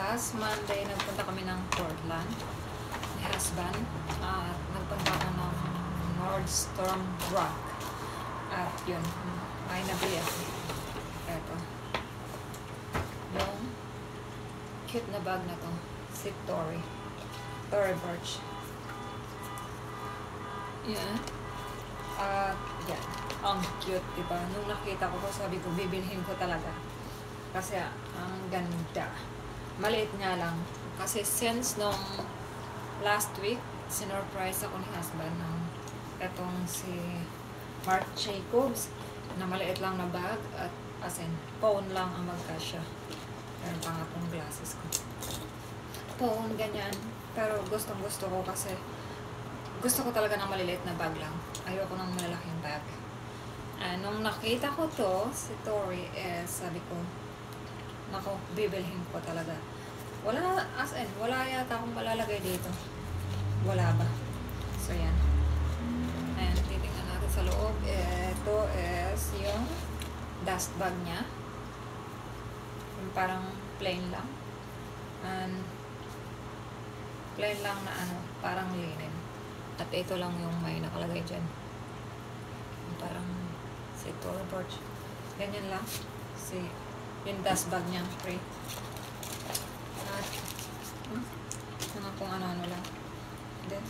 Last Monday, nagpunta kami ng Portland ni husband at nagpunta ako ng Nordstrom Rack at yun, ay nabili ako. Eto yung cute na bag na to, si Tory Burch. Yan. At yan, ang cute, diba? Nung nakita ko, sabi ko bibilhin ko talaga kasi ang ganda. Maliit nga lang kasi since nung last week sinurprise ako ni husband ng etong si Marc Jacobs na maliit lang na bag at as in phone lang ang magkasya. Meron pa nga pong glasses ko, phone, ganyan. Pero gustong gusto ko kasi gusto ko talaga ng maliliit na bag lang, ayoko ng malalaking bag. Nung nakita ko to si Tory, sabi ko nako, bibilhin ko talaga. Wala, as in, wala yata akong malalagay dito. Wala ba? So, yan. Ayan, titingnan natin sa loob. Ito is yung dust bag niya. Yung parang plain lang. And plain lang na ano, parang linen. At ito lang yung may nakalagay dyan. Yung parang si Tory Burch. Ganyan lang. Yung dust bag niya, free. At, mga kung ano-ano lang. Then,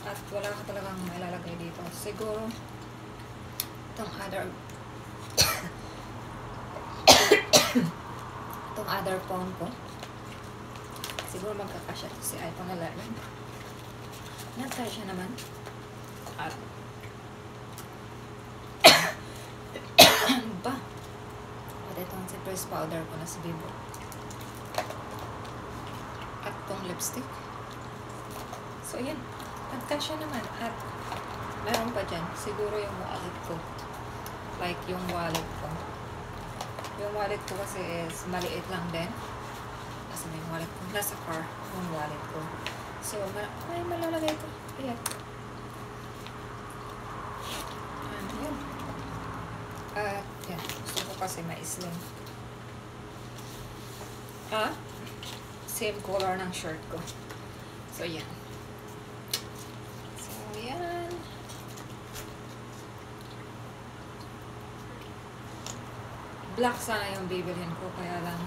at wala ka talagang mailalagay dito. Siguro, itong other itong other phone ko, siguro magkakasya ito si iPhone 11. Nagkasya naman. At, ba? At itong si press powder ko na si Bibo. At itong lipstick. So, yan. Nagkasya naman. At meron pa dyan. Siguro yung wallet ko. Like yung wallet ko. Yung wallet ko kasi is maliit lang din. Kasi may wallet ko. Nasa car yung wallet ko. So, may malalagay ko. Ayan. And yun. At yan. Gusto ko kasi ma-slim. Same color ng shirt ko. So, yan. So, yan. Black sana yung bibilhin ko. Kaya lang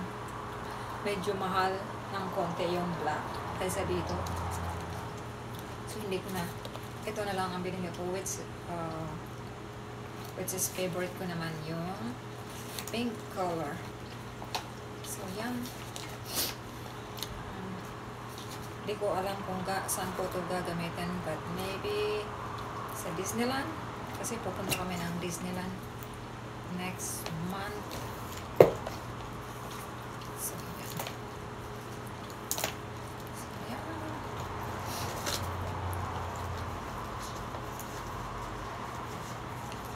medyo mahal ng konti yung black kaysa dito. So, hindi ko na. Ito na lang ang binili ko. Which is favorite ko naman yung pink color. So, yan. Hindi ko alam kung saan ko ito gagamitin, but maybe sa Disneyland. Kasi pupunta kami ng Disneyland next month. So, yan. So, yan.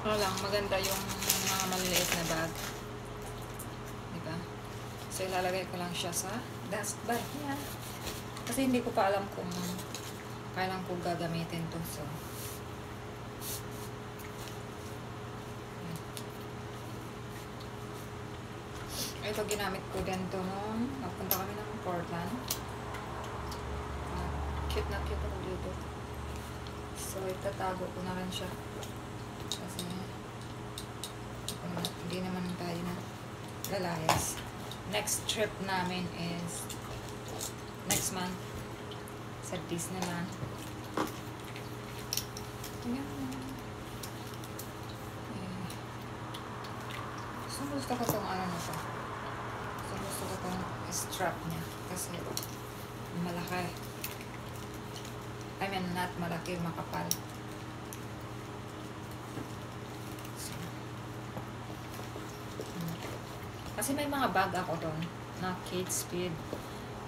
Ano lang, maganda yung mga maliliit na bag. Diba? So, ilalagay ko lang siya sa dust bag niya. Kasi hindi ko pa alam kung kailan ko gagamitin to. So, ito ginamit ko din to nung napunta kami ng Portland. Cute na cute ako dito. So, itatago ko na rin siya. Kasi hindi naman tayo na lalayas. Next trip namin is next month sa Disneyland. Ayan. Gusto ko itong ano na to. Gusto ko itong strap niya. Kasi malaki. I mean, not malaki, makapal. So, kasi may mga bag ako doon na Kate Spade.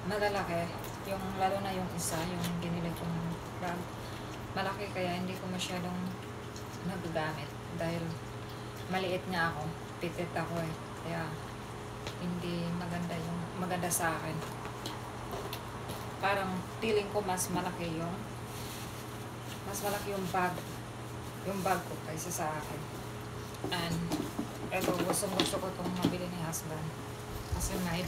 Malalaki. Yung, lalo na yung isa, yung ginili kong bag. Malaki kaya hindi ko masyadong nagagamit. Dahil maliit nga ako. Pitit ako eh. Kaya hindi maganda sa akin. Parang feeling ko mas malaki yung bag ko kaysa sa akin. And eto, gusto ko itong mabili ni husband. Kasi may